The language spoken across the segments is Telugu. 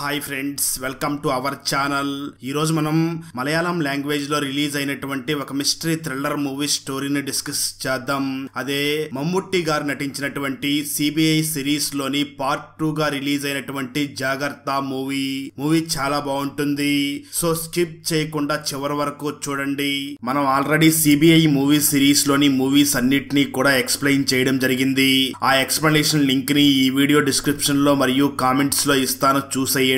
Hi friends, welcome to our channel. ఈరోజు మనం మలయాళం లాంగ్వేజ్ లో రిలీజ్ అయినటువంటి ఒక మిస్టరీ థ్రిల్లర్ మూవీ స్టోరీని డిస్కస్ చేద్దాం. అదే మమ్ముట్టి గారు నటించినటువంటి సిబిఐ సిరీస్ లోని పార్ట్ 2 గా రిలీజ్ అయినటువంటి జాగ్రత్త మూవీ చాలా బాగుంటుంది. సో స్కిప్ చేయకుండా చివరి వరకు చూడండి. మనం ఆల్రెడీ సిబిఐ మూవీ సిరీస్ లోని మూవీస్ అన్నిటినీ కూడా ఎక్స్ప్లెయిన్ చేయడం జరిగింది. ఆ ఎక్స్ప్లెనేషన్ లింక్ ని ఈ వీడియో డిస్క్రిప్షన్ లో మరియు కామెంట్స్ లో ఇస్తాను, చూసేయండి.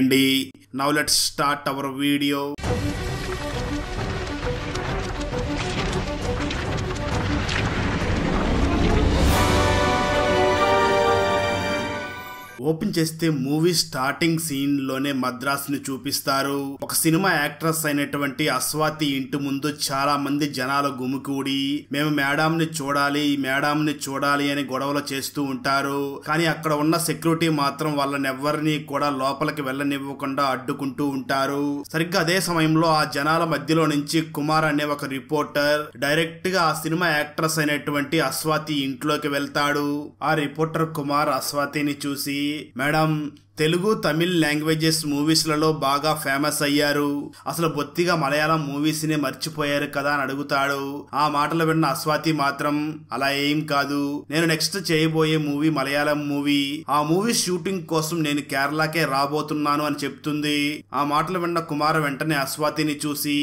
Now let's start our video. Open చేస్తే మూవీ స్టార్టింగ్ సీన్ లోనే మద్రాస్ ని చూపిస్తారు. ఒక సినిమా యాక్ట్రెస్ అయినటువంటి అస్వాతి ఇంటి ముందు చాలా మంది జనాలు గుమికూడి మేము మేడం ని చూడాలి అని గొడవలు చేస్తూ ఉంటారు. కానీ అక్కడ ఉన్న సెక్యూరిటీ మాత్రం వాళ్ళనెవ్వరిని కూడా లోపలికి వెళ్ళనివ్వకుండా అడ్డుకుంటూ ఉంటారు. సరిగ్గా అదే సమయంలో ఆ జనాల మధ్యలో నుంచి కుమార్ అనే ఒక రిపోర్టర్ డైరెక్ట్ గా ఆ సినిమా యాక్ట్రెస్ అయినటువంటి అస్వాతి ఇంట్లోకి వెళ్తాడు. ఆ రిపోర్టర్ కుమార్ అస్వాతిని చూసి, మేడం, తెలుగు తమిళ్ లాంగ్వేజెస్ మూవీస్లలో బాగా ఫేమస్ అయ్యారు, అసలు బొత్తిగా మలయాళం మూవీస్ ని మర్చిపోయారు కదా అని అడుగుతాడు. ఆ మాటలు విన్న అస్వాతి మాత్రం అలా ఏం కాదు, నేను నెక్స్ట్ చేయబోయే మూవీ మలయాళం మూవీ, ఆ మూవీ షూటింగ్ కోసం నేను కేరళకే రాబోతున్నాను అని చెప్తుంది. ఆ మాటలు విన్న కుమార్ వెంటనే అస్వాతిని చూసి,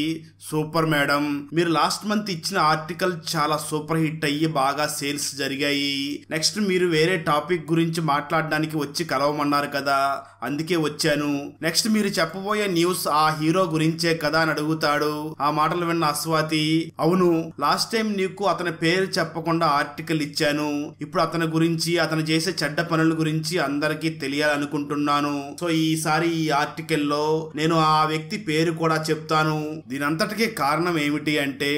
సూపర్ మేడం, మీరు లాస్ట్ మంత్ ఇచ్చిన ఆర్టికల్ చాలా సూపర్ హిట్ అయ్యి బాగా సేల్స్ జరిగాయి. నెక్స్ట్ మీరు వేరే టాపిక్ గురించి మాట్లాడడానికి వచ్చి కలవమన్నారు కదా, అందుకే వచ్చాను. నెక్స్ట్ మీరు చెప్పబోయే న్యూస్ ఆ హీరో గురించే కదా అని అడుగుతాడు. ఆ మాటలు విన్న అస్వాతి, అవును, లాస్ట్ టైం నీకు అతని పేరు చెప్పకుండా ఆర్టికల్ ఇచ్చాను, ఇప్పుడు అతని గురించి అతను చేసే చెడ్డ పనుల గురించి అందరికీ తెలియాలనుకుంటున్నాను. సో ఈసారి ఈ ఆర్టికల్ లో నేను ఆ వ్యక్తి పేరు కూడా చెప్తాను. దీనంతటికీ కారణం ఏమిటి అంటే,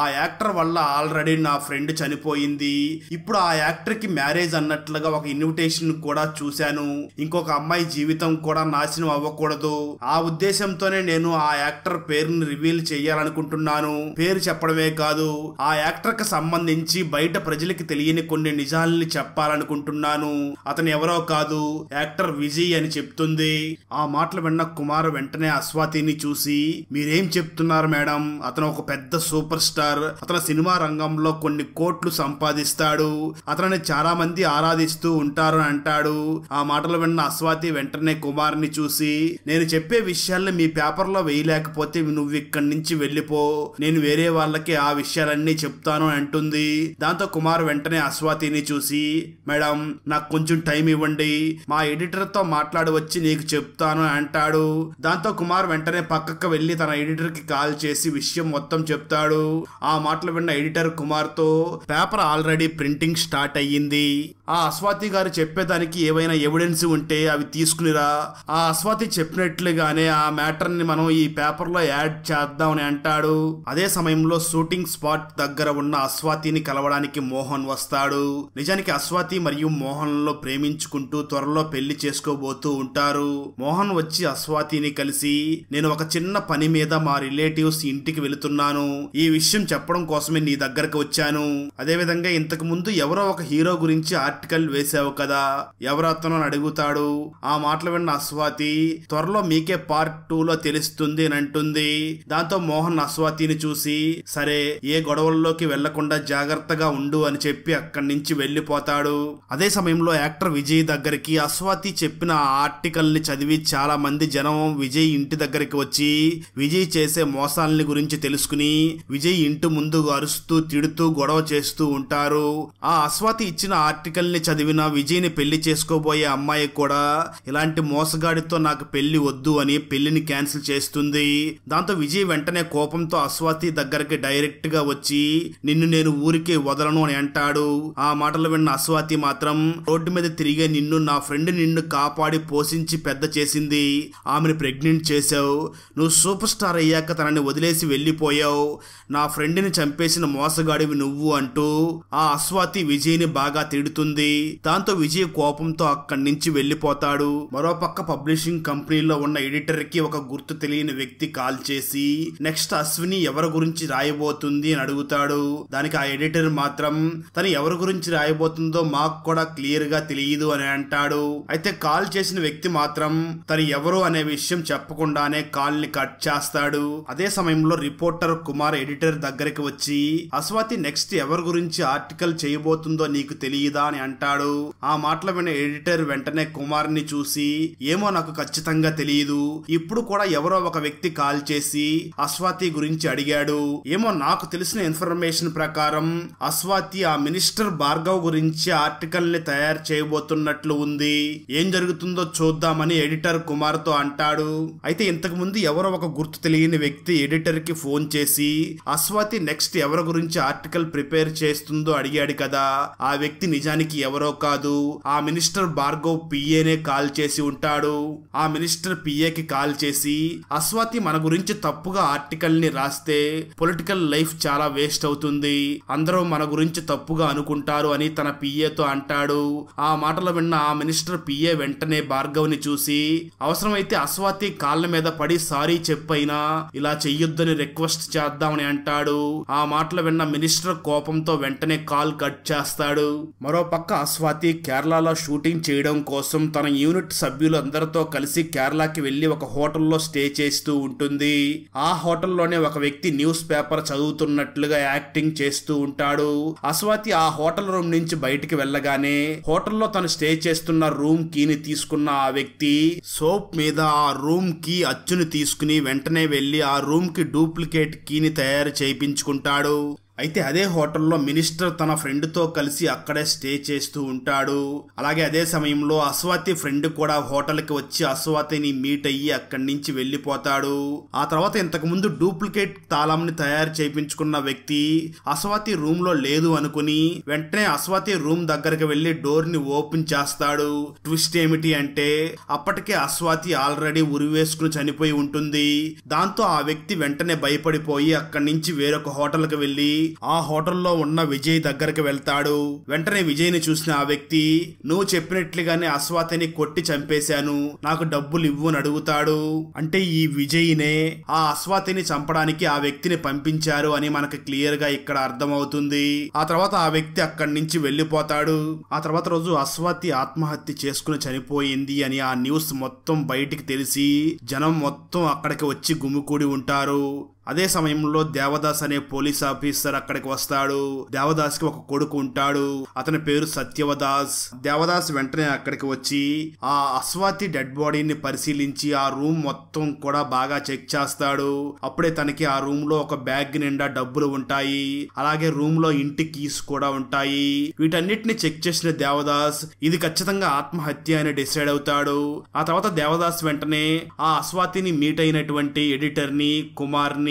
ఆ యాక్టర్ వల్ల ఆల్రెడీ నా ఫ్రెండ్ చనిపోయింది, ఇప్పుడు ఆ యాక్టర్ కి మ్యారేజ్ అన్నట్లుగా ఒక ఇన్విటేషన్ కూడా చూశాను, ఇంకొక అమ్మాయి జీవితం కూడా నాశనం అవ్వకూడదు, ఆ ఉద్దేశంతోనే నేను ఆ యాక్టర్ పేరుని రివీల్ చేయాలనుకుంటున్నాను. పేరు చెప్పడమే కాదు, ఆ యాక్టర్ కి సంబంధించి బయట ప్రజలకి తెలియని కొన్ని నిజాలని చెప్పాలనుకుంటున్నాను. అతను ఎవరో కాదు, యాక్టర్ విజయ్ అని చెప్తుంది. ఆ మాటలు విన్న కుమార్ వెంటనే అస్వాతిని చూసి, మీరేం చెప్తున్నారు మేడం, అతను ఒక పెద్ద సూపర్ స్టార్, అతను సినిమా రంగంలో కొన్ని కోట్లు సంపాదిస్తాడు, అతనిని చాలా మంది ఆరాధిస్తూ ఉంటారు అంటాడు. ఆ మాటలు విన్న అస్వాతి వెంటనే కుమార్ ని చూసి, నేను చెప్పే విషయాల్ని మీ పేపర్ లో వేయలేకపోతే నువ్వు ఇక్కడి నుంచి వెళ్ళిపో, నేను వేరే వాళ్ళకి ఆ విషయాలన్నీ చెప్తాను అంటుంది. దాంతో కుమార్ వెంటనే అస్వాతిని చూసి, మేడం, నాకు కొంచెం టైం ఇవ్వండి, మా ఎడిటర్ తో మాట్లాడి వచ్చి నీకు చెప్తాను అంటాడు. దాంతో కుమార్ వెంటనే పక్కకు వెళ్లి తన ఎడిటర్ కి కాల్ చేసి విషయం మొత్తం చెప్తాడు. ఆ మాటలు విన్న ఎడిటర్ కుమార్ తో, పేపర్ ఆల్రెడీ ప్రింటింగ్ స్టార్ట్ అయ్యింది, ఆ అస్వాతి గారు చెప్పేదానికి ఏవైనా ఎవిడెన్స్ ఉంటే అవి తీసుకునిరా, ఆ అస్వాతి చెప్పినట్లుగానే ఆ మ్యాటర్ ని మనం ఈ పేపర్ లో యాడ్ చేద్దామని అంటాడు. అదే సమయంలో షూటింగ్ స్పాట్ దగ్గర ఉన్న అస్వాతిని కలవడానికి మోహన్ వస్తాడు. నిజానికి అస్వాతి మరియు మోహన్ లో ప్రేమించుకుంటూ త్వరలో పెళ్లి చేసుకోబోతూ ఉంటారు. మోహన్ వచ్చి అస్వాతిని కలిసి, నేను ఒక చిన్న పని మీద మా రిలేటివ్స్ ఇంటికి వెళుతున్నాను, ఈ విషయం చెప్పడం కోసమే నీ దగ్గరకు వచ్చాను. అదే విధంగా ఇంతకు ముందు ఎవరో ఒక హీరో గురించి ఆర్టికల్ వేసావు కదా, ఎవరు అతను అని అడుగుతాడు. ఆ మాటలు విన్న అస్వాతి, త్వరలో మీకే పార్ట్ 2 లో తెలుస్తుంది అని అంటుంది. దాంతో మోహన్ అస్వాతిని చూసి, సరే, ఏ గొడవల్లోకి వెళ్లకుండా జాగ్రత్తగా ఉండు అని చెప్పి అక్కడి నుంచి వెళ్లిపోతాడు. అదే సమయంలో యాక్టర్ విజయ్ దగ్గరికి అస్వాతి చెప్పిన ఆ ఆర్టికల్ ని చదివి చాలా మంది జనం విజయ్ ఇంటి దగ్గరికి వచ్చి విజయ్ చేసే మోసాలని గురించి తెలుసుకుని విజయ్ ఇంటి ముందు అరుస్తూ తిడుతూ గొడవ చేస్తూ ఉంటారు. ఆ అస్వాతి ఇచ్చిన ఆర్టికల్ ని చదివిన విజయ్ ని పెళ్లి చేసుకోబోయే అమ్మాయి కూడా ఇలాంటి మోసగాడితో నాకు పెళ్లి వద్దు అని పెళ్లిని క్యాన్సిల్ చేస్తుంది. దాంతో విజయ్ వెంటనే కోపంతో అస్వాతి దగ్గరికి డైరెక్ట్ గా వచ్చి, నిన్ను నేను ఊరికే వదలను అని అంటాడు. ఆ మాటలు విన్న అస్వాతి మాత్రం, రోడ్డు మీద తిరిగే నిన్ను నా ఫ్రెండ్ నిన్ను కాపాడి పోషించి పెద్ద చేసింది, ఆమెను ప్రెగ్నెంట్ చేశావు, నువ్వు సూపర్ స్టార్ అయ్యాక తనని వదిలేసి వెళ్లిపోయావు, నా ఫ్రెండ్ ని చంపేసిన మోసగాడివి నువ్వు అంటూ ఆ అస్వాతి విజయ్ ని బాగా తిడుతుంది. చెప్తుంది. దాంతో విజయ్ కోపంతో అక్కడి నుంచి వెళ్లిపోతాడు. మరోపక్క పబ్లిషింగ్ కంపెనీలో ఉన్న ఎడిటర్ కి ఒక గుర్తు తెలియని వ్యక్తి కాల్ చేసి నెక్స్ట్ అశ్విని ఎవరి గురించి రాయబోతుంది అని అడుగుతాడు. దానికి ఆ ఎడిటర్ మాత్రం తను ఎవరి గురించి రాయబోతుందో మాకు కూడా క్లియర్ గా తెలియదు అని అంటాడు. అయితే కాల్ చేసిన వ్యక్తి మాత్రం తను ఎవరు అనే విషయం చెప్పకుండానే కాల్ ని కట్ చేస్తాడు. అదే సమయంలో రిపోర్టర్ కుమార్ ఎడిటర్ దగ్గరికి వచ్చి అస్వాతి నెక్స్ట్ ఎవరి గురించి ఆర్టికల్ చేయబోతుందో నీకు తెలియదా అని అంటాడు. ఆ మాటలు విన్న ఎడిటర్ వెంటనే కుమార్ ని చూసి ఏమో నాకు ఖచ్చితంగా తెలియదు, ఇప్పుడు కూడా ఎవరో ఒక వ్యక్తి కాల్ చేసి అస్వాతి గురించి అడిగాడు. ఏమో నాకు తెలిసిన ఇన్ఫర్మేషన్ ప్రకారం అస్వాతి ఆ మినిస్టర్ భార్గవ్ గురించి ఆర్టికల్ ని తయారు చేయబోతున్నట్లు ఉంది, ఏం జరుగుతుందో చూద్దామని ఎడిటర్ కుమార్ తో అంటాడు. అయితే ఇంతకు ముందు ఎవరో ఒక గుర్తు తెలియని వ్యక్తి ఎడిటర్ కి ఫోన్ చేసి అస్వాతి నెక్స్ట్ ఎవరి గురించి ఆర్టికల్ ప్రిపేర్ చేస్తుందో అడిగాడు కదా, ఆ వ్యక్తి నిజానికి ఎవరో కాదు, ఆ మినిస్టర్ భార్గవ్ పిఏనే కాల్ చేసి ఉంటాడు. ఆ మినిస్టర్ పిఏకి కాల్ చేసి అస్వాతి మన గురించి తప్పుగా ఆర్టికల్ ని రాస్తే పొలిటికల్ లైఫ్ చాలా వేస్ట్ అవుతుంది, అందరూ మన గురించి తప్పుగా అనుకుంటారు అని తన పిఏతో అంటాడు. ఆ మాటలు విన్న ఆ మినిస్టర్ పిఏ వెంటనే భార్గవ్ ని చూసి అవసరమైతే అస్వాతి కాళ్ళ మీద పడి సారీ చెప్పైనా ఇలా చెయ్యొద్దని రిక్వెస్ట్ చేద్దామని అంటాడు. ఆ మాటలు విన్న మినిస్టర్ కోపంతో వెంటనే కాల్ కట్ చేస్తాడు. మరోపక్క అస్వాతి కేరళలో షూటింగ్ చేయడం కోసం తన యూనిట్ సభ్యులు అందరితో కలిసి కేరళకి వెళ్లి ఒక హోటల్లో స్టే చేస్తూ ఉంటుంది. ఆ హోటల్లోనే ఒక వ్యక్తి న్యూస్ పేపర్ చదువుతున్నట్లుగా యాక్టింగ్ చేస్తూ ఉంటాడు. అస్వాతి ఆ హోటల్ రూమ్ నుంచి బయటికి వెళ్ళగానే హోటల్లో తను స్టే చేస్తున్న రూమ్ కీని తీసుకున్న ఆ వ్యక్తి సోప్ మీద ఆ రూమ్ కి అచ్చుని తీసుకుని వెంటనే వెళ్లి ఆ రూమ్ కి డూప్లికేట్ కీని తయారు చేయించుకుంటాడు. అయితే అదే హోటల్లో మినిస్టర్ తన ఫ్రెండ్ తో కలిసి అక్కడే స్టే చేస్తూ ఉంటాడు. అలాగే అదే సమయంలో అస్వాతి ఫ్రెండ్ కూడా హోటల్ కి వచ్చి అస్వాతిని మీట్ అయ్యి అక్కడి నుంచి వెళ్లిపోతాడు. ఆ తర్వాత ఇంతకు ముందు డూప్లికేట్ తాళంని తయారు చేయించుకున్న వ్యక్తి అస్వాతి రూమ్ లో లేదు అనుకుని వెంటనే అస్వాతి రూమ్ దగ్గరికి వెళ్లి డోర్ ని ఓపెన్ చేస్తాడు. ట్విస్ట్ ఏమిటి అంటే అప్పటికే అస్వాతి ఆల్రెడీ ఉరివేసుకుని చనిపోయి ఉంటుంది. దాంతో ఆ వ్యక్తి వెంటనే భయపడిపోయి అక్కడి నుంచి వేరొక హోటల్ కి వెళ్లి ఆ హోటల్లో ఉన్న విజయ్ దగ్గరికి వెళ్తాడు. వెంటనే విజయ్ ని చూసిన ఆ వ్యక్తి నువ్వు చెప్పినట్లుగానే అస్వాతిని కొట్టి చంపేశాను, నాకు డబ్బులు ఇవ్వు అని అడుగుతాడు. అంటే ఈ విజయ్నే ఆ అస్వాతిని చంపడానికి ఆ వ్యక్తిని పంపించారు అని మనకు క్లియర్ గా ఇక్కడ అర్థమవుతుంది. ఆ తర్వాత ఆ వ్యక్తి అక్కడి నుంచి వెళ్లిపోతాడు. ఆ తర్వాత రోజు అస్వాతి ఆత్మహత్య చేసుకుని చనిపోయింది అని ఆ న్యూస్ మొత్తం బయటికి తెలిసి జనం మొత్తం అక్కడికి వచ్చి గుమికూడి ఉంటారు. అదే సమయంలో దేవదాస్ అనే పోలీస్ ఆఫీసర్ అక్కడికి వస్తాడు. దేవదాస్ కి ఒక కొడుకు ఉంటాడు, అతని పేరు సత్యవదాస్. దేవదాస్ వెంటనే అక్కడికి వచ్చి ఆ అస్వాతి డెడ్ బాడీని పరిశీలించి ఆ రూమ్ మొత్తం కూడా బాగా చెక్ చేస్తాడు. అప్పుడే తనకి ఆ రూమ్ లో ఒక బ్యాగ్ నిండా డబ్బులు ఉంటాయి, అలాగే రూమ్ లో ఇంటి కీస్ కూడా ఉంటాయి. వీటన్నిటిని చెక్ చేసిన దేవదాస్ ఇది ఖచ్చితంగా ఆత్మహత్య అని డిసైడ్ అవుతాడు. ఆ తర్వాత దేవదాస్ వెంటనే ఆ అస్వాతిని మీట్ అయినటువంటి ఎడిటర్ ని, కుమార్ ని,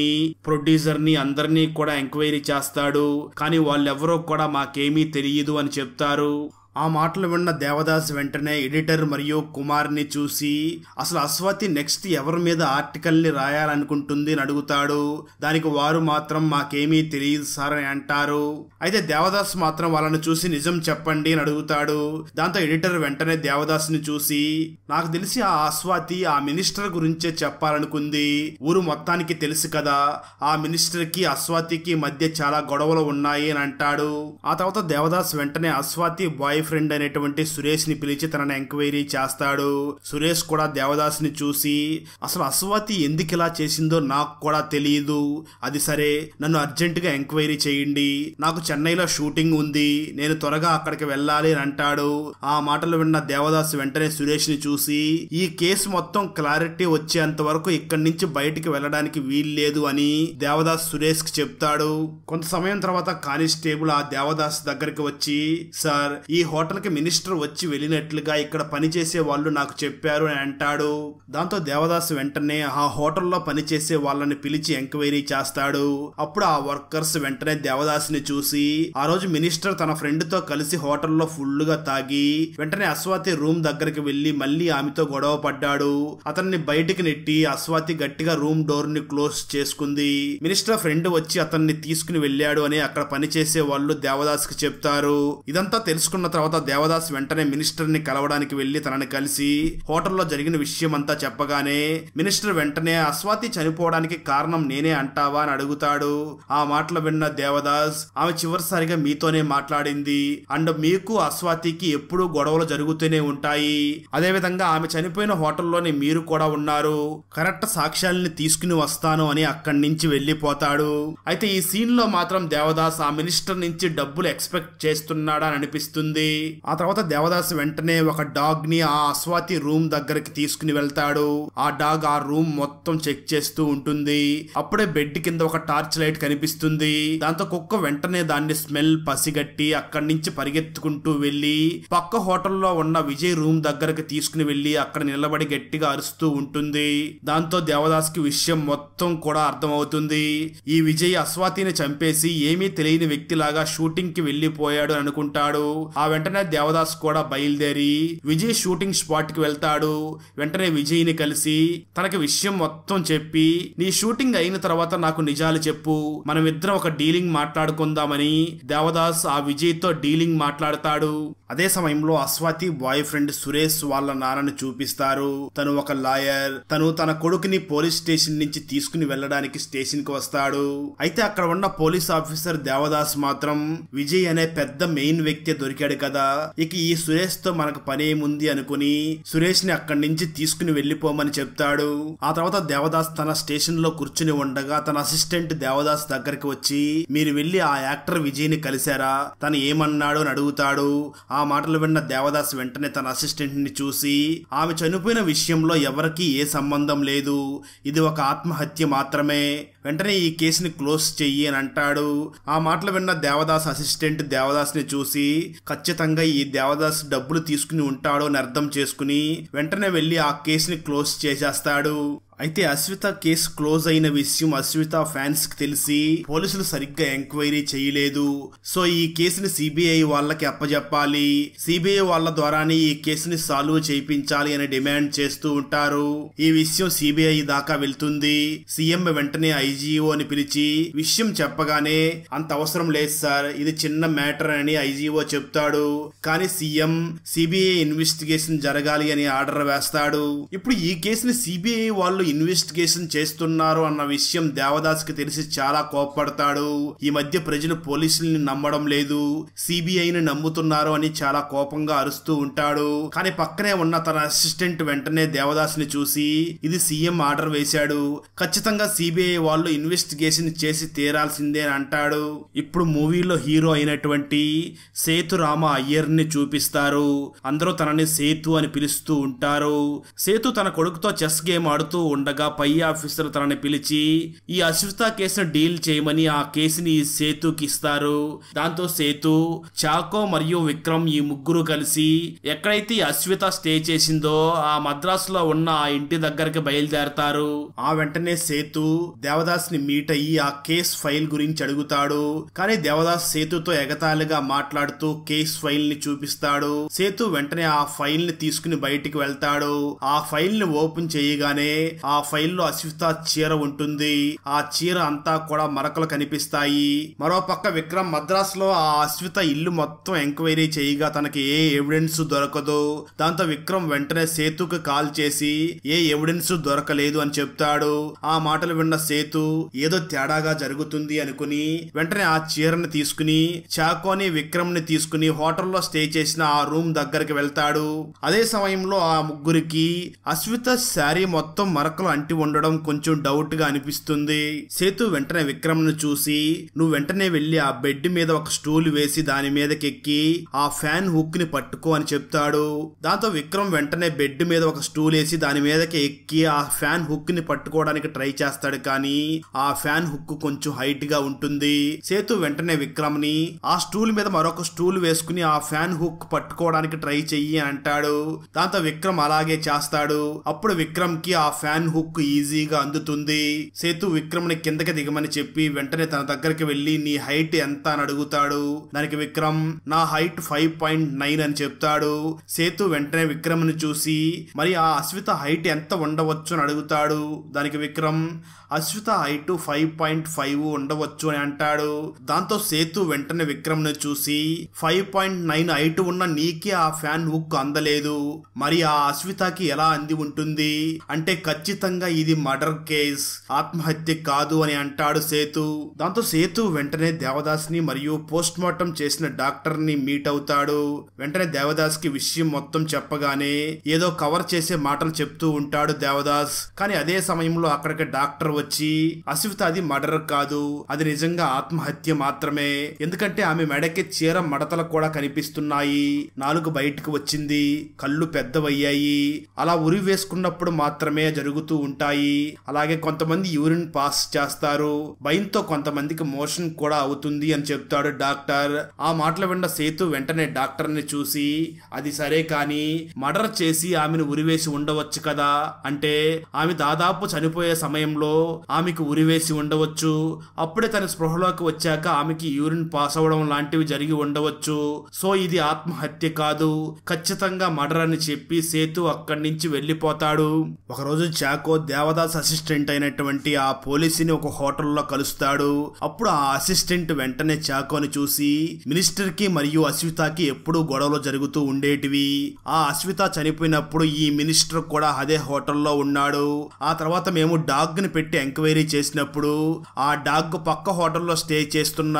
ప్రొడ్యూసర్ ని అందరినీ కూడా ఎంక్వైరీ చేస్తాడు. కానీ వాళ్ళెవరో కూడా మాకేమీ తెలియదు అని చెప్తారు. ఆ మాటలు విన్న దేవదాస్ వెంటనే ఎడిటర్ మరియు కుమార్ ని చూసి అసలు అస్వాతి నెక్స్ట్ ఎవరి మీద ఆర్టికల్ ని రాయాలనుకుంటుంది అని అడుగుతాడు. దానికి వారు మాత్రం మాకేమీ తెలియదు సార్ అని అంటారు. అయితే దేవదాస్ మాత్రం వాళ్ళని చూసి నిజం చెప్పండి అని అడుగుతాడు. దాంతో ఎడిటర్ వెంటనే దేవదాస్ ని చూసి నాకు తెలిసి ఆ అస్వాతి ఆ మినిస్టర్ గురించే చెప్పాలనుకుంది, ఊరు మొత్తానికి తెలుసు కదా, ఆ మినిస్టర్ కి అస్వాతికి మధ్య చాలా గొడవలు ఉన్నాయి అని అంటాడు. ఆ తర్వాత దేవదాస్ వెంటనే అస్వాతి బాయ్ ఫ్రెండ్ అనేటువంటి సురేష్ ని పిలిచి తనని ఎంక్వైరీ చేస్తాడు. సురేష్ కూడా దేవదాస్ ని చూసి అసలు అస్వాతి ఎందుకు ఇలా చేసిందో నాకు కూడా తెలియదు, అది సరే నన్ను అర్జెంట్ గా ఎంక్వైరీ చేయండి, నాకు చెన్నైలో షూటింగ్ ఉంది, నేను త్వరగా అక్కడికి వెళ్ళాలి అని అంటాడు. ఆ మాటలు విన్న దేవదాస్ వెంటనే సురేష్ ని చూసి ఈ కేసు మొత్తం క్లారిటీ వచ్చేంత వరకు ఇక్కడి నుంచి బయటికి వెళ్ళడానికి వీల్లేదు అని దేవదాస్ సురేష్ కి చెప్తాడు. కొంత సమయం తర్వాత కానిస్టేబుల్ ఆ దేవదాస్ దగ్గరికి వచ్చి సార్ ఈ హోటల్ కి మినిస్టర్ వచ్చి వెళ్ళినట్లుగా ఇక్కడ పనిచేసే వాళ్ళు నాకు చెప్పారు అని అంటాడు. దాంతో దేవదాస్ వెంటనే ఆ హోటల్లో పనిచేసే వాళ్ళని పిలిచి ఎంక్వైరీ చేస్తాడు. అప్పుడు ఆ వర్కర్స్ వెంటనే దేవదాస్ ని చూసి ఆ రోజు మినిస్టర్ తన ఫ్రెండ్ తో కలిసి హోటల్లో ఫుల్ గా తాగి వెంటనే అస్వాతి రూమ్ దగ్గరికి వెళ్లి మళ్ళీ ఆమెతో గొడవ పడ్డాడు. అతన్ని బయటికి నెట్టి అస్వాతి గట్టిగా రూమ్ డోర్ ని క్లోజ్ చేసుకుంది. మినిస్టర్ ఫ్రెండ్ వచ్చి అతన్ని తీసుకుని వెళ్ళాడు అని అక్కడ పనిచేసే వాళ్ళు దేవదాస్ కి చెప్తారు. ఇదంతా తెలుసుకున్న తర్వాత దేవదాస్ వెంటనే మినిస్టర్ ని కలవడానికి వెళ్లి తనని కలిసి హోటల్లో జరిగిన విషయం అంతా చెప్పగానే మినిస్టర్ వెంటనే అస్వాతి చనిపోవడానికి కారణం నేనే అంటావా అని అడుగుతాడు. ఆ మాటలు విన్న దేవదాస్ ఆమె చివరిసారిగా మీతోనే మాట్లాడింది అండ్ మీకు అస్వాతికి ఎప్పుడూ గొడవలు జరుగుతూనే ఉంటాయి, అదే విధంగా ఆమె చనిపోయిన హోటల్లోనే మీరు కూడా ఉన్నారు, కరెక్ట్ సాక్ష్యాలని తీసుకుని వస్తాను అని అక్కడి నుంచి వెళ్లిపోతాడు. అయితే ఈ సీన్ లో మాత్రం దేవదాస్ ఆ మినిస్టర్ నుంచి డబ్బులు ఎక్స్పెక్ట్ చేస్తున్నాడా అని అనిపిస్తుంది. ఆ తర్వాత దేవదాస్ వెంటనే ఒక డాగ్ ని ఆ అస్వాతి రూమ్ దగ్గరికి తీసుకుని వెళ్తాడు. ఆ డాగ్ ఆ రూమ్ మొత్తం చెక్ చేస్తూ ఉంటుంది. అప్పుడే బెడ్ కింద ఒక టార్చ్ లైట్ కనిపిస్తుంది. దాంతో కుక్క వెంటనే దాన్ని స్మెల్ పసిగట్టి అక్కడి నుంచి పరిగెత్తుకుంటూ వెళ్లి పక్క హోటల్లో ఉన్న విజయ్ రూమ్ దగ్గరకు తీసుకుని వెళ్లి అక్కడ నిలబడి గట్టిగా అరుస్తూ ఉంటుంది. దాంతో దేవదాస్ కి విషయం మొత్తం కూడా అర్థమవుతుంది. ఈ విజయ్ అస్వాతిని చంపేసి ఏమీ తెలియని వ్యక్తిలాగా షూటింగ్ కి వెళ్లిపోయాడు అనుకుంటాడు. ఆ వెంటనే దేవదాస్ కూడా బయలుదేరి విజయ్ షూటింగ్ స్పాట్ కి వెళ్తాడు. వెంటనే విజయ్ ని కలిసి తనకి విషయం మొత్తం చెప్పి నీ షూటింగ్ అయిన తర్వాత నాకు నిజాలు చెప్పు, మనమిద్దరం ఒక డీలింగ్ మాట్లాడుకుందామని దేవదాస్ ఆ విజయ్ తో డీలింగ్ మాట్లాడతాడు. అదే సమయంలో అస్వాతి బాయ్ ఫ్రెండ్ సురేష్ వాళ్ళ నాన్నని చూపిస్తారు. తను ఒక లాయర్. తను తన కొడుకుని పోలీస్ స్టేషన్ నుంచి తీసుకుని వెళ్ళడానికి స్టేషన్ కి వస్తాడు. అయితే అక్కడ ఉన్న పోలీస్ ఆఫీసర్ దేవదాస్ మాత్రం విజయ్ అనే పెద్ద మెయిన్ వ్యక్తి దొరికాడు కదా, ఇక ఈ సురేష్ తో మనకు పనేముంది అనుకుని సురేష్ ని అక్కడి నుంచి తీసుకుని వెళ్లిపోమని చెప్తాడు. ఆ తర్వాత దేవదాస్ తన స్టేషన్ లో కూర్చుని ఉండగా తన అసిస్టెంట్ దేవదాస్ దగ్గరికి వచ్చి మీరు వెళ్లి ఆ యాక్టర్ విజయ్ ని కలిశారా, తను ఏమన్నాడు అని అడుగుతాడు. ఆ మాటలు విన్న దేవదాస్ వెంటనే తన అసిస్టెంట్ ని చూసి ఆమె చనిపోయిన విషయంలో ఎవరికీ ఏ సంబంధం లేదు, ఇది ఒక ఆత్మహత్య మాత్రమే, వెంటనే ఈ కేసుని క్లోజ్ చెయ్యి అని అంటాడు. ఆ మాటలు విన్న దేవదాస్ అసిస్టెంట్ దేవదాస్ ని చూసి ఖచ్చితంగా ఈ దేవదాస్ డబ్బులు తీసుకుని ఉంటాడు అని అర్థం చేసుకుని వెంటనే వెళ్లి ఆ కేసుని క్లోజ్ చేసేస్తాడు. అయితే అశ్విత కేసు క్లోజ్ అయిన విషయం అశ్విత ఫ్యాన్స్ కి తెలిసి పోలీసులు సరిగ్గా ఎంక్వైరీ చేయలేదు. సో ఈ కేసుని సిబిఐ వాళ్ళకి అప్పజెప్పాలి, సిబిఐ వాళ్ళ ద్వారానే ఈ కేసుని సాల్వ్ చేయించాలి అని డిమాండ్ చేస్తూ ఉంటారు. ఈ విషయం సిబిఐ దాకా వెళ్తుంది. సీఎం వెంటనే ఐజీఓ అని పిలిచి విషయం చెప్పగానే అంత అవసరం లేదు సార్, ఇది చిన్న మ్యాటర్ అని ఐజీఓ చెప్తాడు. కానీ సీఎం సిబిఐ ఇన్వెస్టిగేషన్ జరగాలి అని ఆర్డర్ వేస్తాడు. ఇప్పుడు ఈ కేసుని సిబిఐ వాళ్ళు ఇన్వెస్టిగేషన్ చేస్తున్నారు అన్న విషయం దేవదాస్ కి తెలిసి చాలా కోపపడతాడు. ఈ మధ్య ప్రజలు పోలీసుల్ని నమ్మడం లేదు, సిబిఐని నమ్ముతున్నారు అని చాలా కోపంగా అరుస్తూ ఉంటాడు. కానీ పక్కనే ఉన్న తన అసిస్టెంట్ వెంటనే దేవదాస్ ని చూసి ఇది సీఎం ఆర్డర్ వేశాడు, ఖచ్చితంగా సిబిఐ వాళ్ళు ఇన్వెస్టిగేషన్ చేసి తీరాల్సిందే అని అంటాడు. ఇప్పుడు మూవీలో హీరో అయినటువంటి సేతురామ అయ్యర్ ని చూపిస్తారు. అందరూ తనని సేతు అని పిలుస్తూ ఉంటారు. సేతు తన కొడుకుతో చెస్ గేమ్ ఆడుతూ ఉండగా పై ఆఫీసర్ తనని పిలిచి ఈ అశ్విత కేసును డీల్ చేయమని ఆ కేసుని సేతుకి ఇస్తారు. దాంతో సేతు, చాకో మరియు విక్రమ్ ఈ ముగ్గురు కలిసి ఎక్కడైతే అశ్విత స్టే చేసిందో ఆ మద్రాసులో ఉన్న ఆ ఇంటి దగ్గరికి బయలుదేరతారు. ఆ వెంటనే సేతు దేవదాస్ ని మీట్ అయ్యి ఆ కేస్ ఫైల్ గురించి అడుగుతాడు. కానీ దేవదాస్ సేతుతో ఎగతాళిగా మాట్లాడుతూ కేస్ ఫైల్ ని చూపిస్తాడు. సేతు వెంటనే ఆ ఫైల్ ని తీసుకుని బయటికి వెళ్తాడు. ఆ ఫైల్ ని ఓపెన్ చేయగానే ఆ ఫైల్లో అశ్విత చీర ఉంటుంది. ఆ చీర అంతా కూడా మరకలు కనిపిస్తాయి. మరోపక్క విక్రమ్ మద్రాసులో ఆ అశ్విత ఇల్లు మొత్తం ఎంక్వైరీ చేయగా తనకి ఏ ఎవిడెన్స్ దొరకదు. దాంతో విక్రమ్ వెంటనే సేతుకు కాల్ చేసి ఏ ఎవిడెన్స్ దొరకలేదు అని చెప్తాడు. ఆ మాటలు విన్న సేతు ఏదో తేడాగా జరుగుతుంది అనుకుని వెంటనే ఆ చీరని తీసుకుని చాకోని విక్రమ్ ని తీసుకుని హోటల్లో స్టే చేసిన ఆ రూమ్ దగ్గరికి వెళ్తాడు. అదే సమయంలో ఆ ముగ్గురికి అశ్విత శారీ మొత్తం మరకలు అంటి ఉండడం కొంచెం డౌట్ గా అనిపిస్తుంది. సేతు వెంటనే విక్రమ్ ను చూసి నువ్వు వెంటనే వెళ్లి ఆ బెడ్ మీద ఒక స్టూల్ వేసి దాని మీదకి ఎక్కి ఆ ఫ్యాన్ హుక్ ని పట్టుకో అని చెప్తాడు. దాంతో విక్రమ్ వెంటనే బెడ్ మీద ఒక స్టూల్ వేసి దాని మీదకి ఎక్కి ఆ ఫ్యాన్ హుక్ ని పట్టుకోవడానికి ట్రై చేస్తాడు. కానీ ఆ ఫ్యాన్ హుక్ కొంచెం హైట్ గా ఉంటుంది. సేతు వెంటనే విక్రమ్ ని ఆ స్టూల్ మీద మరొక స్టూల్ వేసుకుని ఆ ఫ్యాన్ హుక్ పట్టుకోవడానికి ట్రై చెయ్యి అని అంటాడు. దాంతో విక్రమ్ అలాగే చేస్తాడు. అప్పుడు విక్రమ్ కి ఆ ఫ్యాన్ హుక్ ఈజీగా అందుతుంది. సేతు విక్రమ్ ని కిందకి దిగమని చెప్పి వెంటనే తన దగ్గరికి వెళ్లి నీ హైట్ ఎంత అని అడుగుతాడు. దానికి విక్రమ్ నా హైట్ 5.9 అని చెప్తాడు. సేతు వెంటనే విక్రమ్ ని చూసి మరి ఆ అశ్విత హైట్ ఎంత ఉండవచ్చు అని అడుగుతాడు. దానికి విక్రమ్ అశ్విత హైట్ 5.5 ఉండవచ్చు అని అంటాడు. దాంతో సేతు వెంటనే విక్రమ్ ను చూసి 5.9 హైట్ ఉన్న నీకే ఆ ఫ్యాన్ హుక్ అందలేదు, మరి ఆ అశ్వితకి ఎలా అంది ఉంటుంది అంటే ఖచ్చితంగా ఇది మర్డర్ కేస్, ఆత్మహత్య కాదు అని అంటాడు సేతు. దాంతో సేతు వెంటనే దేవదాస్ ని మరియు పోస్ట్ మార్టం చేసిన డాక్టర్ ని మీట్ అవుతాడు. వెంటనే దేవదాస్ కి విషయం మొత్తం చెప్పగానే ఏదో కవర్ చేసే మాటలు చెప్తూ ఉంటాడు దేవదాస్. కానీ అదే సమయంలో అక్కడికి డాక్టర్ వచ్చి అశ్విత అది మర్డర్ కాదు, అది నిజంగా ఆత్మహత్య మాత్రమే, ఎందుకంటే ఆమె మెడకి చీర మడతలు కూడా కనిపిస్తున్నాయి, నాలుగు బయటకు వచ్చింది, కళ్ళు పెద్దవయ్యాయి, అలా ఉరి వేసుకున్నప్పుడు మాత్రమే జరుగుతూ ఉంటాయి. అలాగే కొంతమంది యూరిన్ పాస్ చేస్తారు, భయంతో కొంతమందికి మోషన్ కూడా అవుతుంది అని చెప్తాడు డాక్టర్. ఆ మాటలు విన్న సేతు వెంటనే డాక్టర్ ని చూసి అది సరే కానీ మర్డర్ చేసి ఆమెను ఉరివేసి ఉండవచ్చు కదా, అంటే ఆమె దాదాపు చనిపోయే సమయంలో ఆమెకు ఉరివేసి ఉండవచ్చు, అప్పుడే తన స్పృహలోకి వచ్చాక ఆమెకి యూరిన్ పాస్ అవడం లాంటివి జరిగి ఉండవచ్చు, సో ఇది ఆత్మహత్య కాదు, ఖచ్చితంగా మర్డర్ అని చెప్పి సేతు అక్కడి నుంచి వెళ్లిపోతాడు. ఒకరోజు చాకో దేవదాస్ అసిస్టెంట్ అయినటువంటి ఆ పోలీసుని ఒక హోటల్లో కలుస్తాడు. అప్పుడు ఆ అసిస్టెంట్ వెంటనే చాకోని చూసి మినిస్టర్ కి మరియు అశ్వితకి ఎప్పుడూ గొడవలు జరుగుతూ ఉండేటివి, ఆ అశ్విత చనిపోయినప్పుడు ఈ మినిస్టర్ కూడా అదే హోటల్లో ఉన్నాడు, ఆ తర్వాత మేము డాగ్ ని పెట్టి ఎంక్వైరీ చేసినప్పుడు ఆ డాగ్ పక్క హోటల్లో స్టే చేస్తున్న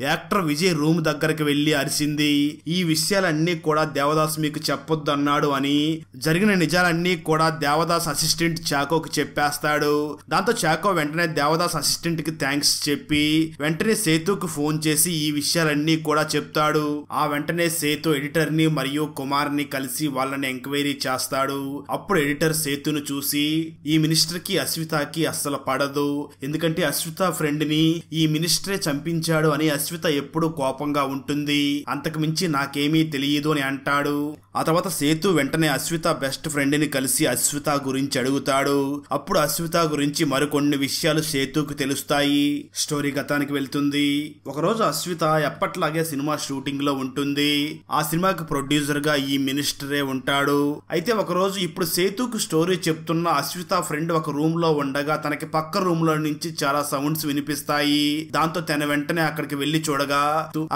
యాక్టర్ విజయ్ రూమ్ దగ్గరికి వెళ్లి అరిసింది, ఈ విషయాలన్నీ కూడా దేవదాస్ మీకు చెప్పొద్దు అన్నాడు అని జరిగిన నిజాలన్నీ కూడా దేవదాస్ అసిస్టెంట్ చాకోకి చెప్పేస్తాడు. దాంతో చాకో వెంటనే దేవదాస్ అసిస్టెంట్ కి థ్యాంక్స్ చెప్పి వెంటనే సేతుకు ఫోన్ చేసి ఈ విషయాలన్నీ కూడా చెప్తాడు. ఆ వెంటనే సేతు ఎడిటర్ ని మరియు కుమార్ ని కలిసి వాళ్ళని ఎంక్వైరీ చేస్తాడు. అప్పుడు ఎడిటర్ సేతును చూసి ఈ మినిస్టర్ కి అశ్వితకి అస్సలు పడదు, ఎందుకంటే అశ్విత ఫ్రెండ్ ని ఈ మినిస్టరే చంపించాడు అని అశ్విత ఎప్పుడు కోపంగా ఉంటుంది, అంతకు మించి నాకేమీ తెలియదు అని అంటాడు. ఆ తర్వాత సేతు వెంటనే అశ్విత బెస్ట్ ఫ్రెండ్ ని కలిసి అశ్విత గురించి అడుగుతాడు. అప్పుడు అశ్విత గురించి మరికొన్ని విషయాలు సేతుకు తెలుస్తాయి. స్టోరీ గతానికి వెళ్తుంది. ఒకరోజు అశ్విత ఎప్పట్లాగే సినిమా షూటింగ్ లో ఉంటుంది. ఆ సినిమాకి ప్రొడ్యూసర్ గా ఈ మినిస్టరే ఉంటాడు. అయితే ఒకరోజు ఇప్పుడు సేతుకు స్టోరీ చెప్తున్న అశ్విత ఫ్రెండ్ ఒక రూమ్ లో ఉండగా తనకి పక్క రూమ్ లో నుంచి చాలా సౌండ్స్ వినిపిస్తాయి. దాంతో తన వెంటనే అక్కడికి వెళ్లి చూడగా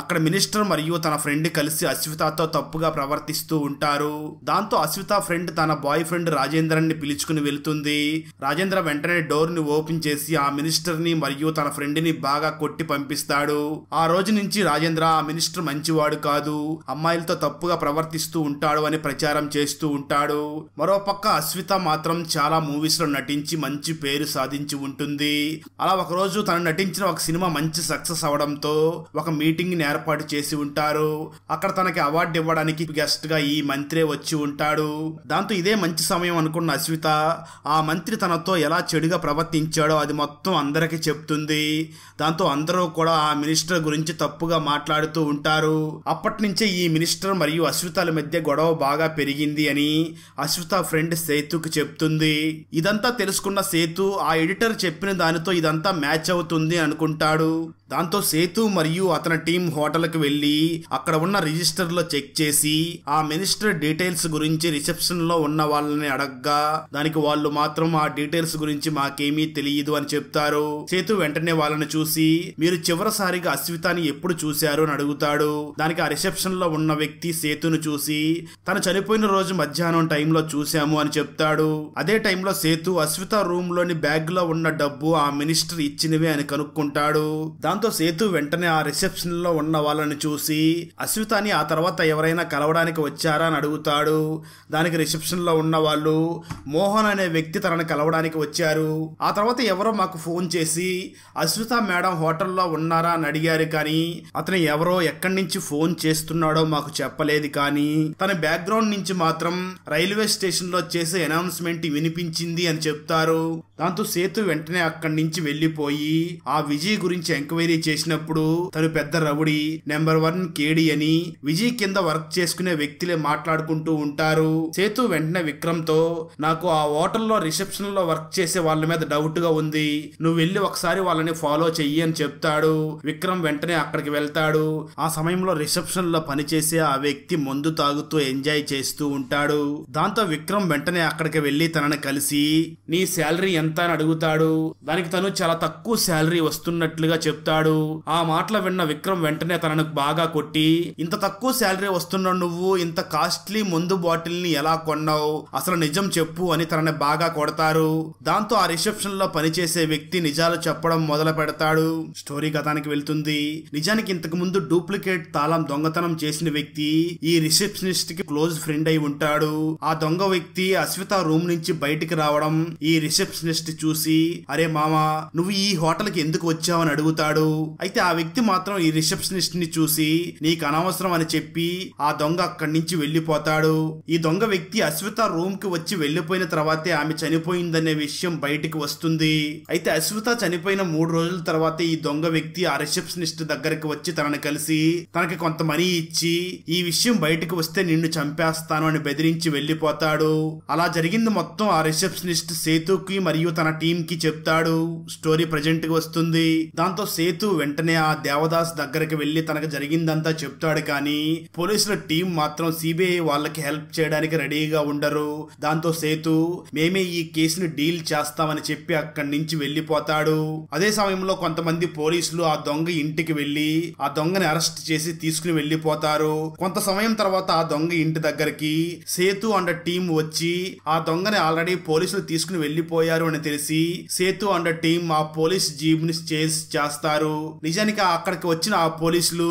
అక్కడ మినిస్టర్ మరియు తన ఫ్రెండ్ కలిసి అశ్వితతో తప్పుగా ప్రవర్తిస్తూ ఉంటారు. దాంతో అశ్విత ఫ్రెండ్ తన బాయ్ ఫ్రెండ్ రాజేంద్రన్ ని పిలుచుకుని వెళ్తుంది. రాజేంద్ర వెంటనే డోర్ ని ఓపెన్ చేసి ఆ మినిస్టర్ ని మరియు తన ఫ్రెండ్ ని బాగా కొట్టి పంపిస్తాడు. ఆ రోజు నుంచి రాజేంద్ర ఆ మినిస్టర్ మంచివాడు కాదు, అమ్మాయిలతో తప్పుగా ప్రవర్తిస్తూ ఉంటాడు అని ప్రచారం చేస్తూ ఉంటాడు. మరోపక్క అశ్విత మాత్రం చాలా మూవీస్ లో నటించి మంచి పేరు సాధించి ఉంటుంది. అలా ఒకరోజు తను నటించిన ఒక సినిమా మంచి సక్సెస్ అవడంతో ఒక మీటింగ్ ని ఏర్పాటు చేసి ఉంటారు. అక్కడ తనకి అవార్డు ఇవ్వడానికి గెస్ట్ గా ఈ మంత్రే వచ్చి ఉంటాడు. దాంతో ఇదే మంచి సమయం అనుకున్న అశ్విత ఆ మంత్రి తనతో ఎలా చెడుగా ప్రవర్తించాడో అది మొత్తం అందరికీ చెప్తుంది. దాంతో అందరూ కూడా ఆ మినిస్టర్ గురించి తప్పుగా మాట్లాడుతూ ఉంటారు. అప్పటి నుంచే ఈ మినిస్టర్ మరియు అశ్వితల మధ్య గొడవ బాగా పెరిగింది అని అశ్విత ఫ్రెండ్ సేతుకు చెప్తుంది. ఇదంతా తెలుసుకున్న సేతు ఆ ఎడిటర్ చెప్పిన దానితో ఇదంతా మ్యాచ్ అవుతుంది అనుకుంటాడు. దాంతో సేతు మరియు అతని టీం హోటల్కి వెళ్లి అక్కడ ఉన్న రిజిస్టర్ లో చెక్ చేసి ఆ మినిస్టర్ డీటెయిల్స్ గురించి రిసెప్షన్ లో ఉన్న వాళ్ళని అడగ్గా దానికి వాళ్ళు మాత్రం ఆ డీటెయిల్స్ గురించి మాకేమీ తెలియదు అని చెప్తారు. సేతు వెంటనే వాళ్ళని చూసి మీరు చివరిసారిగా అశ్వితని ఎప్పుడు చూశారు అని అడుగుతాడు. దానికి ఆ రిసెప్షన్ లో ఉన్న వ్యక్తి సేతును చూసి తను చనిపోయిన రోజు మధ్యాహ్నం టైంలో చూశాము అని చెప్తాడు. అదే టైంలో సేతు అశ్విత రూమ్ లోని బ్యాగ్ లో ఉన్న డబ్బు ఆ మినిస్టర్ ఇచ్చినవే అని కనుక్కుంటాడు. దాంతో సేతు వెంటనే ఆ రిసెప్షన్ లో ఉన్న వాళ్ళని చూసి అశ్వితని ఆ తర్వాత ఎవరైనా కలవడానికి వచ్చారా అని అడుగుతాడు. దానికి రిసెప్షన్ లో ఉన్న వాళ్ళు మోహన్ అనే వ్యక్తి తనని కలవడానికి వచ్చారు, ఆ తర్వాత ఎవరో మాకు ఫోన్ చేసి అశ్విత మేడం హోటల్లో ఉన్నారా అని అడిగారు, కానీ అతను ఎవరో ఎక్కడి నుంచి ఫోన్ చేస్తున్నాడో మాకు చెప్పలేదు, కానీ తన బ్యాక్గ్రౌండ్ నుంచి మాత్రం రైల్వే స్టేషన్ లో చేసే అనౌన్స్మెంట్ వినిపించింది అని చెప్తారు. దాంతో సేతు వెంటనే అక్కడి నుంచి వెళ్లిపోయి ఆ విజయ్ గురించి ఎంక్వైరీ చేసినప్పుడు తను పెద్ద రౌడీ, నెంబర్ 1 కేడి అని విజయ్ కింద వర్క్ చేసుకునే వ్యక్తులే మాట్లాడుకుంటూ ఉంటారు. సేతు వెంటనే విక్రమ్ తో నాకు ఆ హోటల్లో రిసెప్షన్ లో వర్క్ చేసే వాళ్ళ మీద డౌట్ గా ఉంది, నువ్వు వెళ్లి ఒకసారి వాళ్ళని ఫాలో చెయ్యి అని చెప్తాడు. విక్రమ్ వెంటనే అక్కడికి వెళ్తాడు. ఆ సమయంలో రిసెప్షన్ లో పనిచేసే ఆ వ్యక్తి మందు తాగుతూ ఎంజాయ్ చేస్తూ ఉంటాడు. దాంతో విక్రమ్ వెంటనే అక్కడికి వెళ్లి తనని కలిసి నీ శాలరీ ఎంత ఎంత అని అడుగుతాడు. దానికి తను చాలా తక్కువ శాలరీ వస్తున్నట్లుగా చెప్తాడు. ఆ మాటలు విన్న విక్రమ్ వెంటనే తనను బాగా కొట్టి, ఇంత తక్కువ శాలరీ వస్తున్నావు, నువ్వు ఇంత కాస్ట్లీ మందు బాటిల్ ని ఎలా కొన్నావు, అసలు నిజం చెప్పు అని తనని బాగా కొడతారు. దాంతో ఆ రిసెప్షన్ లో పనిచేసే వ్యక్తి నిజాలు చెప్పడం మొదలు పెడతాడు. స్టోరీ కథానికి వెళ్తుంది. నిజానికి ఇంతకు ముందు డూప్లికేట్ తాళం దొంగతనం చేసిన వ్యక్తి ఈ రిసెప్షనిస్ట్ కి క్లోజ్ ఫ్రెండ్ అయి ఉంటాడు. ఆ దొంగ వ్యక్తి అశ్విత రూమ్ నుంచి బయటికి రావడం ఈ రిసెప్షనిస్ట్ చూసి, అరే మామా, నువ్వు ఈ హోటల్ కి ఎందుకు వచ్చావని అడుగుతాడు. అయితే ఆ వ్యక్తి మాత్రం ఈ రిసెప్షనిస్ట్ ని చూసి నీకు అనవసరం అని చెప్పి ఆ దొంగ అక్కడి నుంచి వెళ్లిపోతాడు. ఈ దొంగ వ్యక్తి అశ్విత రూమ్ కి వచ్చి వెళ్లిపోయిన తర్వాతే ఆమె చనిపోయిందనే విషయం బయటికి వస్తుంది. అయితే అశ్విత చనిపోయిన 3 రోజుల తర్వాత ఈ దొంగ వ్యక్తి ఆ రిసెప్షనిస్ట్ దగ్గరికి వచ్చి తనని కలిసి తనకి కొంత మనీ ఇచ్చి, ఈ విషయం బయటకు వస్తే నిన్ను చంపేస్తాను అని బెదిరించి వెళ్లిపోతాడు. అలా జరిగింది మొత్తం ఆ రిసెప్షనిస్ట్ సేతుకి మరియు తన టీం కి చెప్తాడు. స్టోరీ ప్రజెంట్ కి వస్తుంది. దాంతో సేతు వెంటనే ఆ దేవదాస్ దగ్గరికి వెళ్లి తనకు జరిగిందంతా చెప్తాడు. కానీ పోలీసుల టీం మాత్రం సిబిఐ వాళ్ళకి హెల్ప్ చేయడానికి రెడీగా ఉండరు. దాంతో సేతు మేమే ఈ కేసుని డీల్ చేస్తామని చెప్పి అక్కడి నుంచి వెళ్లిపోతాడు. అదే సమయంలో కొంతమంది పోలీసులు ఆ దొంగ ఇంటికి వెళ్లి ఆ దొంగని అరెస్ట్ చేసి తీసుకుని వెళ్లిపోతారు. కొంత సమయం తర్వాత ఆ దొంగ ఇంటి దగ్గరికి సేతు అండ్ టీం వచ్చి ఆ దొంగని ఆల్రెడీ పోలీసులు తీసుకుని వెళ్లిపోయారు అని తెలిసి సేతు అండ్ టీం ఆ పోలీస్ జీప్ ని చేజ్ చేస్తారు. నిజానికి అక్కడికి వచ్చిన ఆ పోలీసులు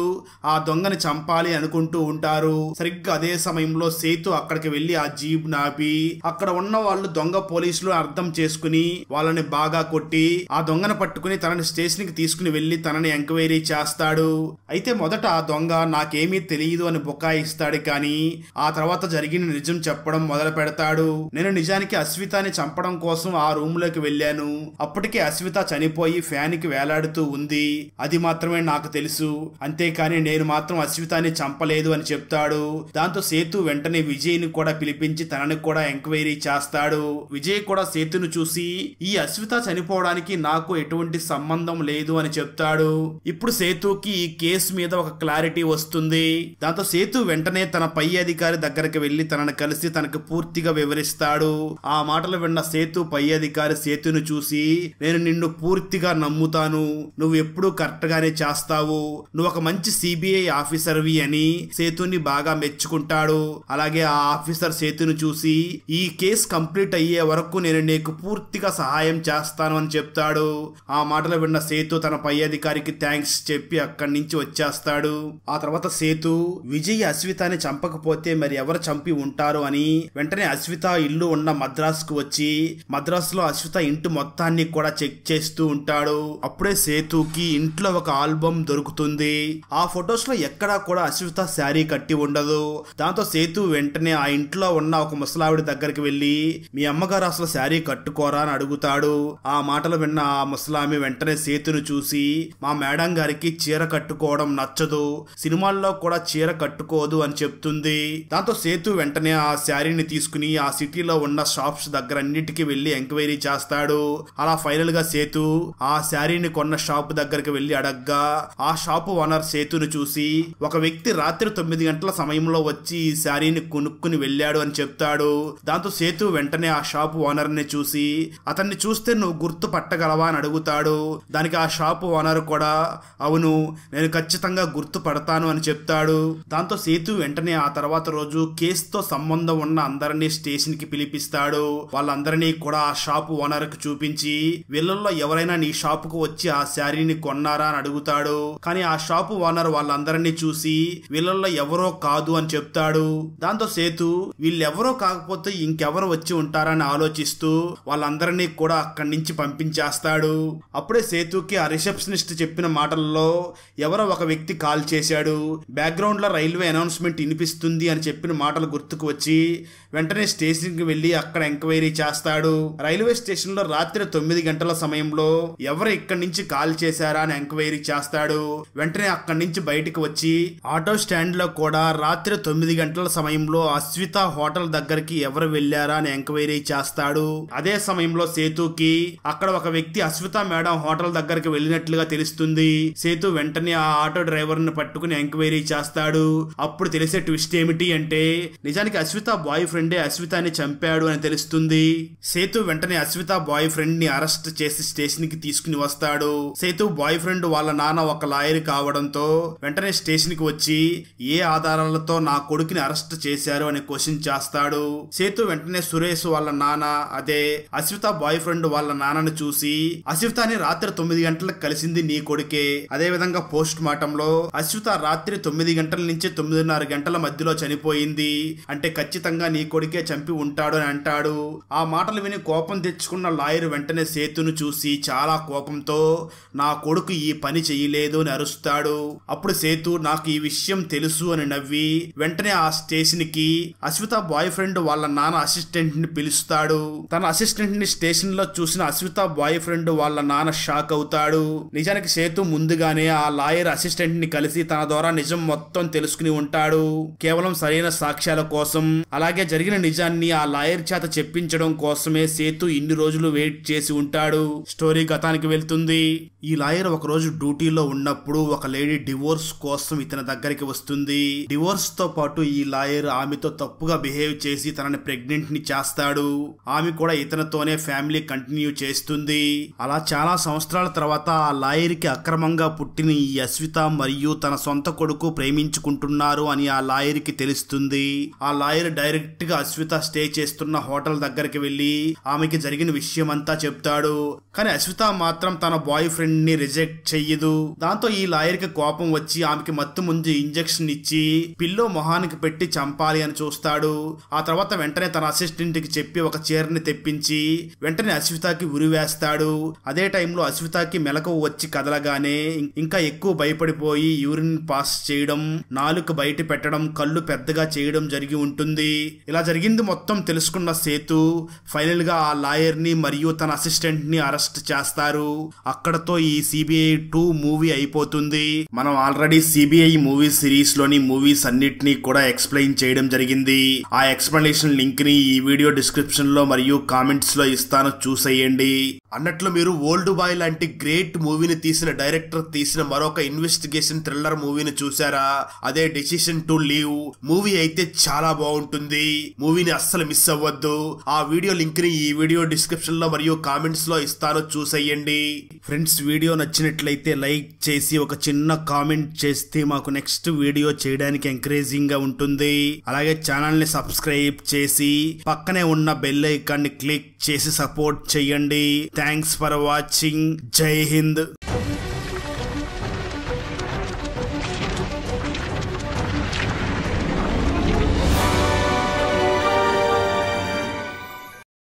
ఆ దొంగని చంపాలి అనుకుంటూ ఉంటారు. సరిగ్గా అదే సమయంలో సేతు అక్కడికి వెళ్లి ఆ జీప్ నాపి అక్కడ ఉన్న వాళ్ళు దొంగ పోలీసులు అర్థం చేసుకుని వాళ్ళని బాగా కొట్టి ఆ దొంగను పట్టుకుని తనని స్టేషన్ కి తీసుకుని వెళ్లి తనని ఎంక్వైరీ చేస్తాడు. అయితే మొదట ఆ దొంగ నాకేమీ తెలియదు అని బుకాయిస్తాడు. కానీ ఆ తర్వాత జరిగిన నిజం చెప్పడం మొదలు పెడతాడు. నేను నిజానికి అశ్వితాని చంపడం కోసం ఆ రూమ్ లోకి వెళ్ళాను. అప్పటికే అశ్విత చనిపోయి ఫ్యాన్ కి వేలాడుతూ ఉంది. అది మాత్రమే నాకు తెలుసు. అంతేకాని నేను మాత్రం అశ్వితాని చంపలేదు అని చెప్తాడు. దాంతో సేతు వెంటనే విజయ్ ని కూడా పిలిపించి తనని కూడా ఎంక్వైరీ చేస్తాడు. విజయ్ కూడా సేతును చూసి ఈ అశ్విత చనిపోవడానికి నాకు ఎటువంటి సంబంధం లేదు అని చెప్తాడు. ఇప్పుడు సేతుకి ఈ కేసు మీద ఒక క్లారిటీ వస్తుంది. దాంతో సేతు వెంటనే తన పై అధికారి దగ్గరికి వెళ్లి తనను కలిసి తనకు పూర్తిగా వివరిస్తాడు. ఆ మాటలు విన్న సేతు పై అధికారి సేతును చూసి, నేను నిన్ను పూర్తిగా నమ్ముతాను, నువ్వు ఎప్పుడూ కరెక్ట్ గానే చేస్తావు, నువ్వు ఒక మంచి సిబిఐ ఆఫీసర్వి అని సేతుని బాగా మెచ్చుకుంటాడు. అలాగే ఆ ఆఫీసర్ సేతును చూసి ఈ కేసు కంప్లీట్ అయ్యే వరకు నేను నీకు పూర్తిగా సహాయం చేస్తాను అని చెప్తాడు. ఆ మాటలు విన్న సేతు తన పై అధికారికి థ్యాంక్స్ చెప్పి అక్కడి నుంచి వచ్చేస్తాడు. ఆ తర్వాత సేతు విజయ్ అశ్వితాని చంపకపోతే మరి ఎవరు చంపి ఉంటారు అని వెంటనే అశ్విత ఇల్లు ఉన్న మద్రాస్ కు వచ్చి మద్రాస్ లో అశ్విత ఇంటి మొత్తాన్ని కూడా చెక్ చేస్తూ ఉంటాడు. అప్పుడే సేతుకి ఇంట్లో ఒక ఆల్బమ్ దొరుకుతుంది. ఆ ఫొటోస్ లో ఎక్కడా కూడా అశ్విత శారీ కట్టి ఉండదు. దాంతో సేతు వెంటనే ఆ ఇంట్లో ఉన్న ఒక ముసలావిడ దగ్గరికి వెళ్లి మీ అమ్మగారు అసలు శారీ కట్టుకోరా అని అడుగుతాడు. ఆ మాటలు విన్న ఆ ముసలామి వెంటనే సేతును చూసి మా మేడం గారికి చీర కట్టుకోవడం నచ్చదు, సినిమాల్లో కూడా చీర కట్టుకోదు అని చెప్తుంది. దాంతో సేతు వెంటనే ఆ శారీని తీసుకుని ఆ సిటీలో ఉన్న షాప్స్ దగ్గర అన్నిటికీ వెళ్లి ఎంక్వైరీ చేస్తాడు. అలా ఫైనల్ గా సేతు ఆ శారీని కొన్న షాప్ దగ్గరికి వెళ్లి అడగ్గా ఆ షాపు ఓనర్ సేతును చూసి ఒక వ్యక్తి రాత్రి 9 గంటల సమయంలో వచ్చి ఈ శారీని కొనుక్కుని వెళ్ళాడు అని చెప్తాడు. దాంతో సేతు వెంటనే ఆ షాపు ఓనర్ ని చూసి అతన్ని చూస్తే నువ్వు గుర్తు పట్టగలవా అని అడుగుతాడు. దానికి ఆ షాపు ఓనర్ కూడా అవును, నేను ఖచ్చితంగా గుర్తుపడతాను అని చెప్తాడు. దాంతో సేతు వెంటనే ఆ తర్వాత రోజు కేసుతో సంబంధం ఉన్న అందరినీ స్టేషన్ కి పిలిపిస్తాడు. వాళ్ళందరినీ కూడా ఆ షాపు ఓనర్ కు చూపించి వీళ్ళల్లో ఎవరైనా నీ షాపుకు వచ్చి ఆ శారీని కొన్నారా అని అడుగుతాడు. కానీ ఆ షాపు ఓనర్ వాళ్ళందరినీ చూసి వీళ్ళల్లో ఎవరో కాదు అని చెప్తాడు. దాంతో సేతు వీళ్ళెవరో కాకపోతే ఇంకెవరు వచ్చి ఉంటారని ఆలోచిస్తూ వాళ్ళందరినీ కూడా అక్కడి నుంచి పంపించేస్తాడు. అప్పుడే సేతుకి ఆ రిసెప్షనిస్ట్ చెప్పిన మాటల్లో ఎవరో ఒక వ్యక్తి కాల్ చేశాడు, బ్యాక్గ్రౌండ్ లో రైల్వే అనౌన్స్మెంట్ వినిపిస్తుంది అని చెప్పిన మాటలు గుర్తుకు వచ్చి వెంటనే స్టేషన్ కి వెళ్లి అక్కడ ఎంక్వైరీ చేస్తాడు. రైల్వే స్టేషన్ లో రాత్రి 9 గంటల సమయంలో ఎవరు ఇక్కడి నుంచి కాల్ చేశారా అని ఎంక్వైరీ చేస్తాడు. వెంటనే అక్కడి నుంచి బయటకు వచ్చి ఆటో స్టాండ్ లో కూడా రాత్రి 9 గంటల సమయంలో అశ్విత హోటల్ దగ్గరికి ఎవరు వెళ్లారా అని ఎంక్వైరీ చేస్తాడు. అదే సమయంలో సేతుకి అక్కడ ఒక వ్యక్తి అశ్విత మేడం హోటల్ దగ్గరికి వెళ్ళినట్లుగా తెలుస్తుంది. సేతు వెంటనే ఆ ఆటో డ్రైవర్ ని పట్టుకుని ఎంక్వైరీ చేస్తాడు. అప్పుడు తెలిసే ట్విస్ట్ ఏమిటి అంటే నిజానికి అశ్విత బాయ్ ఫ్రెండ్ ఫ్రెండే అశ్వితాని చంపాడు అని తెలుస్తుంది. సేతు వెంటనే అశ్విత బాయ్ ఫ్రెండ్ ని అరెస్ట్ చేసి స్టేషన్ కి తీసుకుని వస్తాడు. సేతు బాయ్ ఫ్రెండ్ వాళ్ళ నాన్న ఒక లాయర్ కావడంతో వెంటనే స్టేషన్ కి వచ్చి ఏ ఆధారాలతో నా కొడుకుని అరెస్ట్ చేశారు అని క్వశ్చన్ చేస్తాడు. సేతు వెంటనే సురేష్ వాళ్ళ నాన్న అదే అశ్విత బాయ్ ఫ్రెండ్ వాళ్ళ నాన్నని చూసి అశ్వితాని రాత్రి 9 గంటలకు కలిసింది నీ కొడుకే, అదే విధంగా పోస్ట్ మార్టం లో అశ్విత రాత్రి 9 గంటల నుంచి 9:30 గంటల మధ్యలో చనిపోయింది, అంటే ఖచ్చితంగా నీ కొడుకే చంపి ఉంటాడు అని అంటాడు. ఆ మాటలు విని కోపం తెచ్చుకున్న లాయర్ వెంటనే సేతును చూసి చాలా కోపంతో నా కొడుకు ఈ పని చెయ్యలేదు అని అరుస్తాడు. అప్పుడు సేతు నాకు ఈ విషయం తెలుసు అని నవ్వి వెంటనే ఆ స్టేషన్ కి అశ్విత బాయ్ ఫ్రెండ్ వాళ్ళ నాన్న అసిస్టెంట్ ని పిలుస్తాడు. తన అసిస్టెంట్ ని స్టేషన్ లో చూసిన అశ్విత బాయ్ ఫ్రెండ్ వాళ్ళ నాన్న షాక్ అవుతాడు. నిజానికి సేతు ముందుగానే ఆ లాయర్ అసిస్టెంట్ ని కలిసి తన ద్వారా నిజం మొత్తం తెలుసుకుని ఉంటాడు. కేవలం సరైన సాక్ష్యాల కోసం, అలాగే జరిగిన నిజాన్ని ఆ లాయర్ చేత చెప్పించడం కోసమే సేతు ఇన్ని రోజులు వెయిట్ చేసి ఉంటాడు. స్టోరీ గతానికి వెళ్తుంది. ఈ లాయర్ ఒక రోజు డ్యూటీలో ఉన్నప్పుడు ఒక లేడీ డివోర్స్ కోసం ఇతని దగ్గరికి వస్తుంది. డివోర్స్ తో పాటు ఈ లాయర్ ఆమెతో తప్పుగా బిహేవ్ చేసి తనని ప్రెగ్నెంట్ ని చేస్తాడు. ఆమె కూడా ఇతనితోనే ఫ్యామిలీ కంటిన్యూ చేస్తుంది. అలా చాలా సంవత్సరాల తర్వాత ఆ లాయర్ కి అక్రమంగా పుట్టిన ఈ అశ్విత మరియు తన సొంత కొడుకు ప్రేమించుకుంటున్నారు అని ఆ లాయర్ కి తెలుస్తుంది. ఆ లాయర్ డైరెక్ట్ గా అశ్విత స్టే చేస్తున్న హోటల్ దగ్గరికి వెళ్లి ఆమెకి జరిగిన విషయం అంతా చెప్తాడు. కానీ అశ్విత మాత్రం తన బాయ్ ఫ్రెండ్ ని రిజెక్ట్ చెయ్యదు. దాంతో ఈ లాయర్ కి కోపం వచ్చి ఆమెకి మత్తు ముందు ఇంజెక్షన్ ఇచ్చి పిల్లో మొహానికి పెట్టి చంపాలి అని చూస్తాడు. ఆ తర్వాత వెంటనే తన అసిస్టెంట్ కి చెప్పి ఒక చీరని తెప్పించి వెంటనే అశ్వితకి ఉరివేస్తాడు. అదే టైంలో అశ్వితకి మెలకువ వచ్చి కదలగానే ఇంకా ఎక్కువ భయపడిపోయి యూరిన్ పాస్ చేయడం, నాలుక బయట పెట్టడం, కళ్ళు పెద్దగా చేయడం జరిగి ఉంటుంది. ఇలా జరిగింది మొత్తం తెలుసుకున్న సేతు ఫైనల్ గా ఆ లాయర్ ని మరియు తన అసిస్టెంట్ ని అరెస్ట్ చేస్తారు. అక్కడతో ఈ సిబిఐ 2 మూవీ అయిపోతుంది. మనం ఆల్రెడీ సిబిఐ మూవీ సిరీస్ లోని మూవీస్ అన్నిటినీ కూడా ఎక్స్ప్లెయిన్ చేయడం జరిగింది. ఆ ఎక్స్ప్లెనేషన్ లింక్ ని ఈ వీడియో డిస్క్రిప్షన్ లో మరియు కామెంట్స్ లో ఇస్తాను, చూసేయండి. అన్నట్లు మీరు ఓల్డ్ బాయ్ లాంటి గ్రేట్ మూవీని తీసిన డైరెక్టర్ తీసిన మరొక ఇన్వెస్టిగేషన్ థ్రిల్లర్ మూవీని చూసారా? అదే డెసిషన్ టు లీవ్ మూవీ అయితే చాలా బాగుంటుంది. మూవీని అస్సలు మిస్ అవ్వద్దు. ఆ వీడియో లింక్ ని ఈ వీడియో డిస్క్రిప్షన్ లో మరియు కామెంట్స్ లో ఇస్తాను, చూసేయండి. ఫ్రెండ్స్, వీడియో నచ్చినట్లయితే లైక్ చేసి ఒక చిన్న కామెంట్ చేస్తే మాకు నెక్స్ట్ వీడియో చేయడానికి ఎంకరేజింగ్ గా ఉంటుంది. అలాగే ఛానల్ ని సబ్స్క్రైబ్ చేసి పక్కనే ఉన్న బెల్ ఐకాన్ ని క్లిక్ చేసి సపోర్ట్ చేయండి. Thanks for watching. జై హింద్.